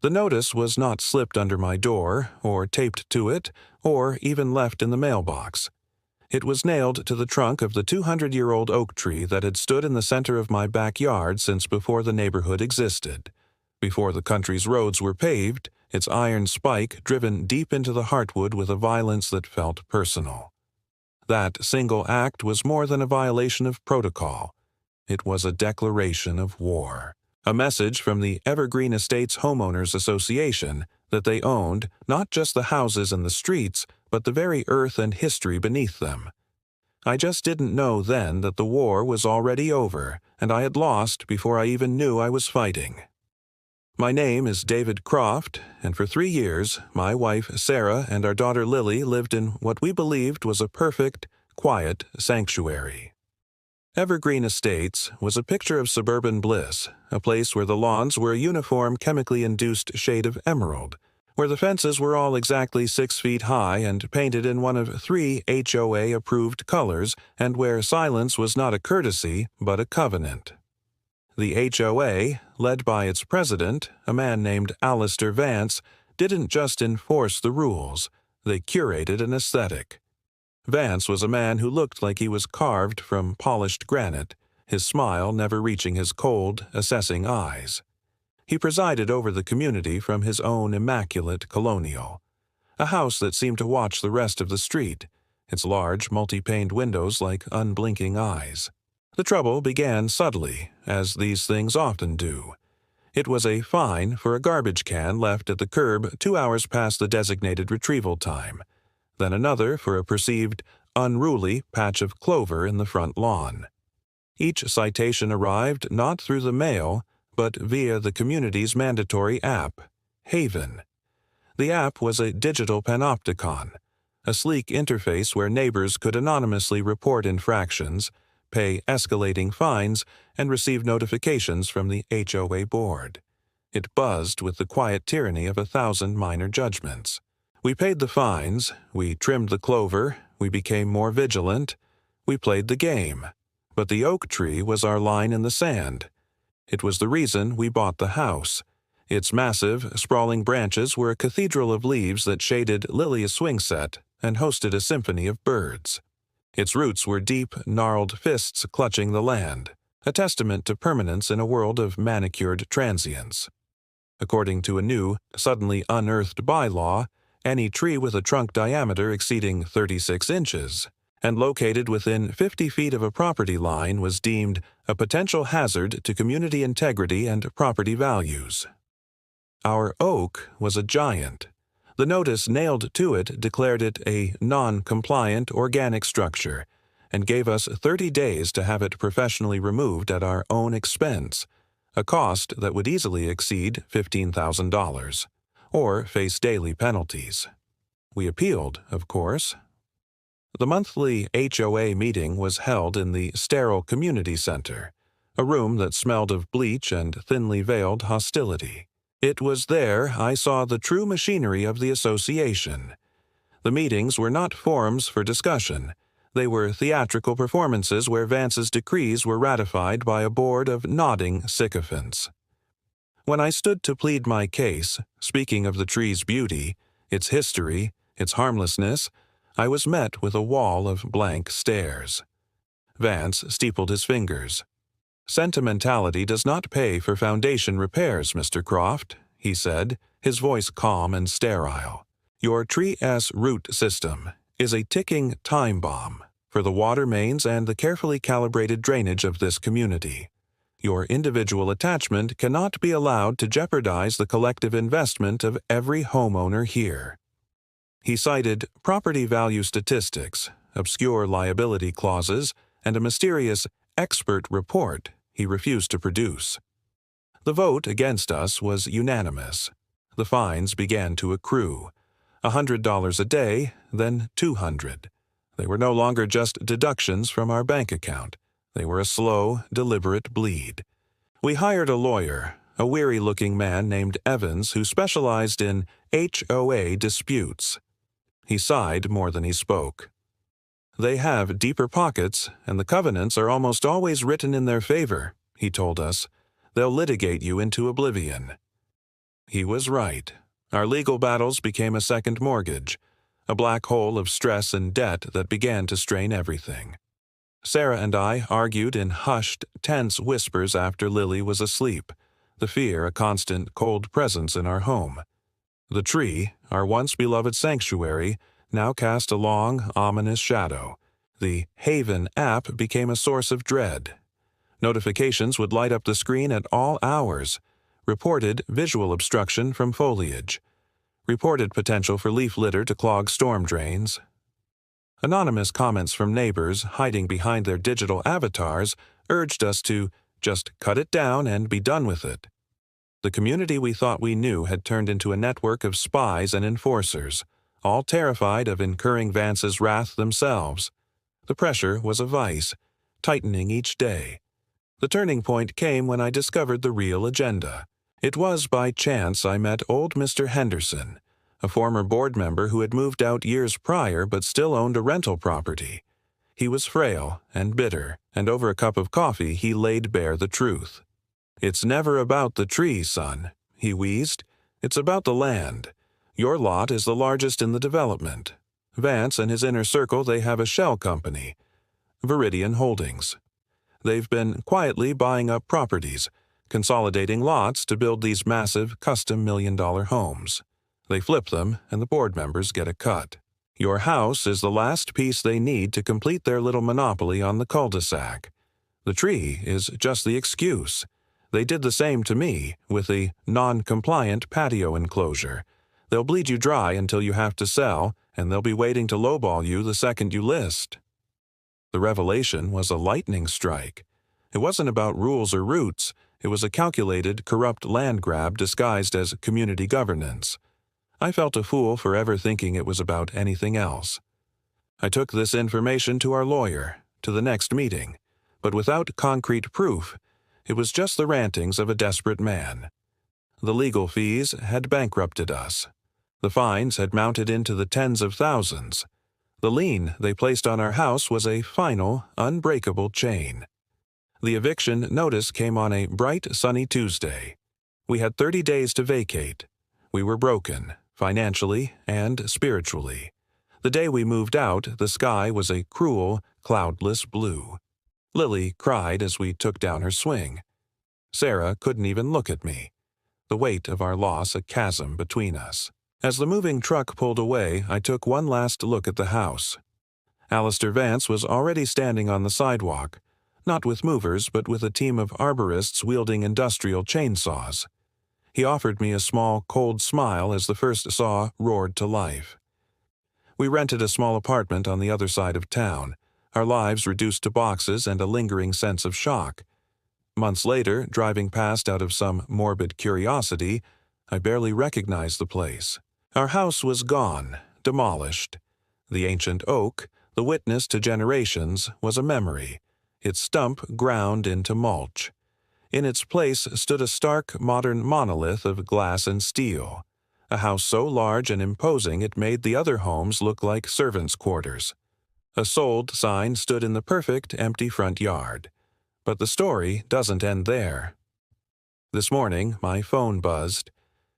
The notice was not slipped under my door, or taped to it, or even left in the mailbox. It was nailed to the trunk of the 200-year-old oak tree that had stood in the center of my backyard since before the neighborhood existed. Before the country's roads were paved, its iron spike driven deep into the heartwood with a violence that felt personal. That single act was more than a violation of protocol. It was a declaration of war. A message from the Evergreen Estates Homeowners Association that they owned not just the houses and the streets, but the very earth and history beneath them. I just didn't know then that the war was already over, and I had lost before I even knew I was fighting. My name is David Croft, and for 3 years, my wife Sarah and our daughter Lily lived in what we believed was a perfect, quiet sanctuary. Evergreen Estates was a picture of suburban bliss, a place where the lawns were a uniform chemically induced shade of emerald, where the fences were all exactly 6 feet high and painted in one of 3 HOA-approved colors, and where silence was not a courtesy but a covenant. The HOA, led by its president, a man named Alistair Vance, didn't just enforce the rules, they curated an aesthetic. Vance was a man who looked like he was carved from polished granite, his smile never reaching his cold, assessing eyes. He presided over the community from his own immaculate colonial, a house that seemed to watch the rest of the street, its large, multi-paned windows like unblinking eyes. The trouble began subtly, as these things often do. It was a fine for a garbage can left at the curb 2 hours past the designated retrieval time, then another for a perceived unruly patch of clover in the front lawn. Each citation arrived not through the mail, but via the community's mandatory app, Haven. The app was a digital panopticon, a sleek interface where neighbors could anonymously report infractions, pay escalating fines, and receive notifications from the HOA board. It buzzed with the quiet tyranny of 1,000 minor judgments. We paid the fines, we trimmed the clover, we became more vigilant, we played the game. But the oak tree was our line in the sand. It was the reason we bought the house. Its massive, sprawling branches were a cathedral of leaves that shaded Lily's swing set and hosted a symphony of birds. Its roots were deep, gnarled fists clutching the land, a testament to permanence in a world of manicured transience. According to a new, suddenly unearthed bylaw, any tree with a trunk diameter exceeding 36 inches and located within 50 feet of a property line was deemed a potential hazard to community integrity and property values. Our oak was a giant. The notice nailed to it declared it a non-compliant organic structure and gave us 30 days to have it professionally removed at our own expense, a cost that would easily exceed $15,000, or face daily penalties. We appealed, of course. The monthly HOA meeting was held in the sterile community center, a room that smelled of bleach and thinly veiled hostility. It was there I saw the true machinery of the association. The meetings were not forums for discussion. They were theatrical performances where Vance's decrees were ratified by a board of nodding sycophants. When I stood to plead my case, speaking of the tree's beauty, its history, its harmlessness, I was met with a wall of blank stares. Vance steepled his fingers. "Sentimentality does not pay for foundation repairs, Mr. Croft," he said, his voice calm and sterile. "Your tree-ass root system is a ticking time bomb for the water mains and the carefully calibrated drainage of this community. Your individual attachment cannot be allowed to jeopardize the collective investment of every homeowner here." He cited property value statistics, obscure liability clauses, and a mysterious expert report he refused to produce. The vote against us was unanimous. The fines began to accrue. $100 a day, then $200. They were no longer just deductions from our bank account. They were a slow, deliberate bleed. We hired a lawyer, a weary-looking man named Evans who specialized in HOA disputes. He sighed more than he spoke. "They have deeper pockets, and the covenants are almost always written in their favor," he told us. "They'll litigate you into oblivion." He was right. Our legal battles became a second mortgage, a black hole of stress and debt that began to strain everything. Sarah and I argued in hushed, tense whispers after Lily was asleep, the fear a constant, cold presence in our home. The tree, our once beloved sanctuary, now cast a long, ominous shadow. The Haven app became a source of dread. Notifications would light up the screen at all hours. Reported visual obstruction from foliage. Reported potential for leaf litter to clog storm drains. Anonymous comments from neighbors hiding behind their digital avatars urged us to just cut it down and be done with it. The community we thought we knew had turned into a network of spies and enforcers, all terrified of incurring Vance's wrath themselves. The pressure was a vice, tightening each day. The turning point came when I discovered the real agenda. It was by chance I met old Mr. Henderson, a former board member who had moved out years prior but still owned a rental property. He was frail and bitter, and over a cup of coffee he laid bare the truth. "It's never about the tree, son," he wheezed. "It's about the land. Your lot is the largest in the development. Vance and his inner circle, they have a shell company, Viridian Holdings. They've been quietly buying up properties, consolidating lots to build these massive, custom million-dollar homes. They flip them, and the board members get a cut. Your house is the last piece they need to complete their little monopoly on the cul-de-sac. The tree is just the excuse. They did the same to me with a non-compliant patio enclosure. They'll bleed you dry until you have to sell, and they'll be waiting to lowball you the second you list." The revelation was a lightning strike. It wasn't about rules or roots. It was a calculated, corrupt land grab disguised as community governance. I felt a fool for ever thinking it was about anything else. I took this information to our lawyer, to the next meeting, but without concrete proof. It was just the rantings of a desperate man. The legal fees had bankrupted us. The fines had mounted into the tens of thousands. The lien they placed on our house was a final, unbreakable chain. The eviction notice came on a bright, sunny Tuesday. We had 30 days to vacate. We were broken, financially and spiritually. The day we moved out, the sky was a cruel, cloudless blue. Lily cried as we took down her swing. Sarah couldn't even look at me. The weight of our loss a chasm between us. As the moving truck pulled away, I took one last look at the house. Alistair Vance was already standing on the sidewalk, not with movers but with a team of arborists wielding industrial chainsaws. He offered me a small, cold smile as the first saw roared to life. We rented a small apartment on the other side of town, our lives reduced to boxes and a lingering sense of shock. Months later, driving past out of some morbid curiosity, I barely recognized the place. Our house was gone, demolished. The ancient oak, the witness to generations, was a memory, its stump ground into mulch. In its place stood a stark modern monolith of glass and steel, a house so large and imposing it made the other homes look like servants' quarters. A sold sign stood in the perfect empty front yard. But the story doesn't end there. This morning, my phone buzzed.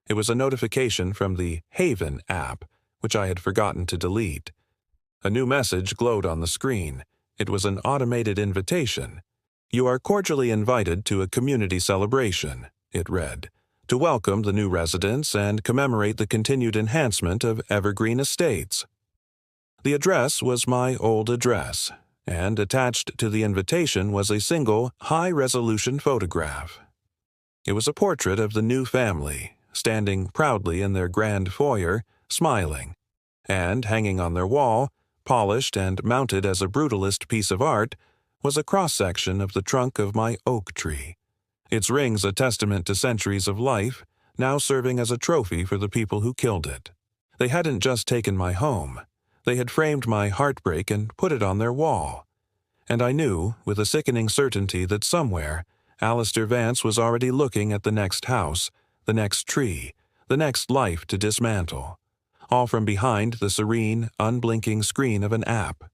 It was a notification from the Haven app, which I had forgotten to delete. A new message glowed on the screen. It was an automated invitation. "You are cordially invited to a community celebration," it read, "to welcome the new residents and commemorate the continued enhancement of Evergreen Estates." The address was my old address, and attached to the invitation was a single, high-resolution photograph. It was a portrait of the new family, standing proudly in their grand foyer, smiling, and hanging on their wall, polished and mounted as a brutalist piece of art, was a cross-section of the trunk of my oak tree, its rings a testament to centuries of life, now serving as a trophy for the people who killed it. They hadn't just taken my home. They had framed my heartbreak and put it on their wall. And I knew, with a sickening certainty, that somewhere, Alistair Vance was already looking at the next house, the next tree, the next life to dismantle, all from behind the serene, unblinking screen of an app.